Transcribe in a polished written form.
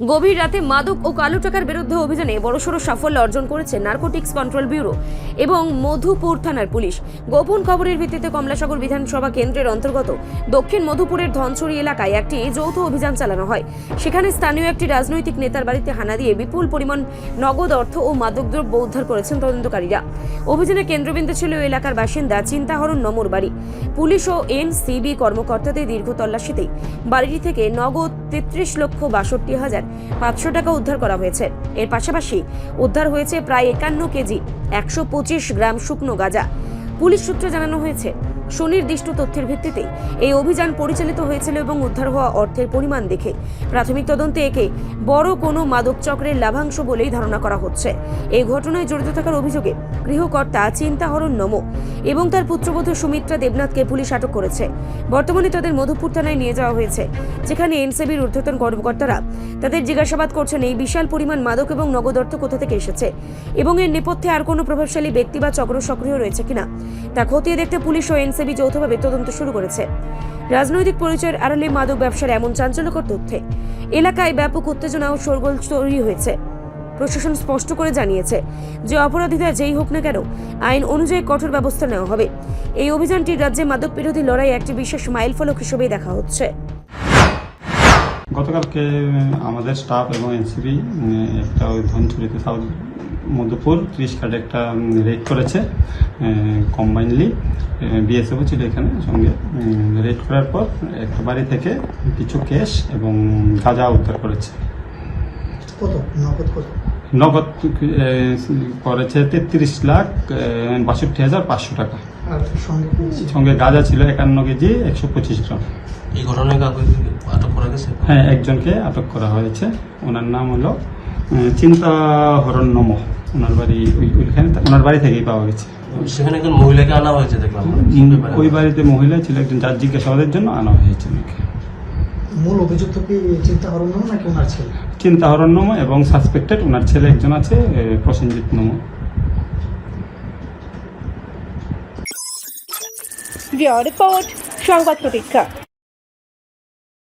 গভীর রাতে মাদক ও কালো টাকার বিরুদ্ধে অভিযানে বড়সড় সাফল্য অর্জন করেছে নার্কোটিক্স কন্ট্রোল ব্যুরো এবং মধুপুর থানার পুলিশ। গোপন খবরের ভিত্তিতে কমলাসাগর বিধানসভা কেন্দ্রের অন্তর্গত দক্ষিণ মধুপুরের ধনছড়ি এলাকায় একটি যৌথ অভিযান চালানো হয়। সেখানে স্থানীয় একটি রাজনৈতিক নেতার বাড়িতে হানা দিয়ে বিপুল পরিমাণ নগদ অর্থ ও মাদকদ্রব্য উদ্ধার করেছেন তদন্তকারীরা। অভিযানের কেন্দ্রবিন্দু ছিল এলাকার বাসিন্দা চিন্তাহরণ নমর বাড়ি। পুলিশ ও এনসিবি কর্মকর্তাদের দীর্ঘ তল্লাশিতে বাড়িটি থেকে নগদ 33,62,500 টাকা উদ্ধার করা হয়েছে। এর পাশাপাশি উদ্ধার হয়েছে প্রায় 51 কেজি 125 গ্রাম শুকনো গাঁজা। পুলিশ সূত্রে জানানো হয়েছে, সুনির্দিষ্ট তথ্যের ভিত্তিতে এই অভিযান পরিচালিত হয়েছিল এবং উদ্ধার হওয়া অর্থের পরিমাণ দেখে প্রাথমিক তদন্তে একে বড় কোনো মাদক চক্রের লাভাংশ বলেই ধারণা করা হচ্ছে। এই ঘটনায় জড়িত থাকার অভিযোগে গৃহকর্তা চিন্তাহরণ নমো এবং তার পুত্রবধূ সুমিত্রা দেবনাথকে পুলিশ আটক করেছে। বর্তমানে তাদের মধুপুর থানায় নিয়ে যাওয়া হয়েছে, যেখানে এনসিবির ঊর্ধ্বতন কর্মকর্তারা তাদের জিজ্ঞাসাবাদ করছেন এই বিশাল পরিমাণ মাদক এবং নগদ অর্থ কোথা থেকে এসেছে এবং এর নেপথ্যে আর কোনো প্রভাবশালী ব্যক্তি বা চক্র সক্রিয় রয়েছে কিনা তা খতিয়ে দেখতে পুলিশ ও এনসিবি যৌথভাবে তদন্ত শুরু করেছে। রাজনৈতিক পরিচয়ের আড়ালে মাদক ব্যবসার এমন চাঞ্চল্যকর তথ্যে এলাকায় ব্যাপক উত্তেজনা ও শোরগোল তৈরি হয়েছে। প্রশাসন স্পষ্ট করে জানিয়েছে যে অপরাধীরা যেই হোক না কেন আইন অনুযায়ী কঠোর ব্যবস্থা নেওয়া হবে। এই অভিযানটি রাজ্যে মাদক বিরোধী লড়াই একটি বিশেষ মাইলফলক হিসেবে দেখা হচ্ছে। গতকালকে আমাদের স্টাফ এবং এনসিবি একটা ওই ধনছড়িতে সাউথ মধুপুর 30 কার্ডে একটা রেড করেছে। কম্বাইনলি বিএসএফও ছিল এখানে সঙ্গে। রেড করার পর একটা বাড়ি থেকে কিছু ক্যাশ এবং গাঁজা উদ্ধার করেছে। নগদ করেছে 33,62,500 টাকা। সঙ্গে গাঁজা ছিল 51 কেজি 125 গ্রাম। এই ঘটনায় কাউকে আটক করা গেছে? হ্যাঁ, একজনকে আটক করা হয়েছে। ওনার নাম হলো চিন্তাহরণ নমো। ওনার বাড়ি ওইখানে, ওনার বাড়ি থেকেই পাওয়া গেছে। সেখানে একজন মহিলাকে আনা হয়েছে দেখলাম। ওই বাড়িতে মহিলা ছিল একজন, যার জিজ্ঞাসাবাদের জন্য আনা হয়েছে ওনাকে। মূল অভিযুক্ত কি চিন্তাহরণ নমো নাকি ওনার ছেলে? চিন্তাহরণ নমো এবং সাসপেক্টেড ওনার ছেলে একজন আছে, প্রসেনজিৎ নমো। রিপোর্ট সংবাদ প্রতীক্ষা।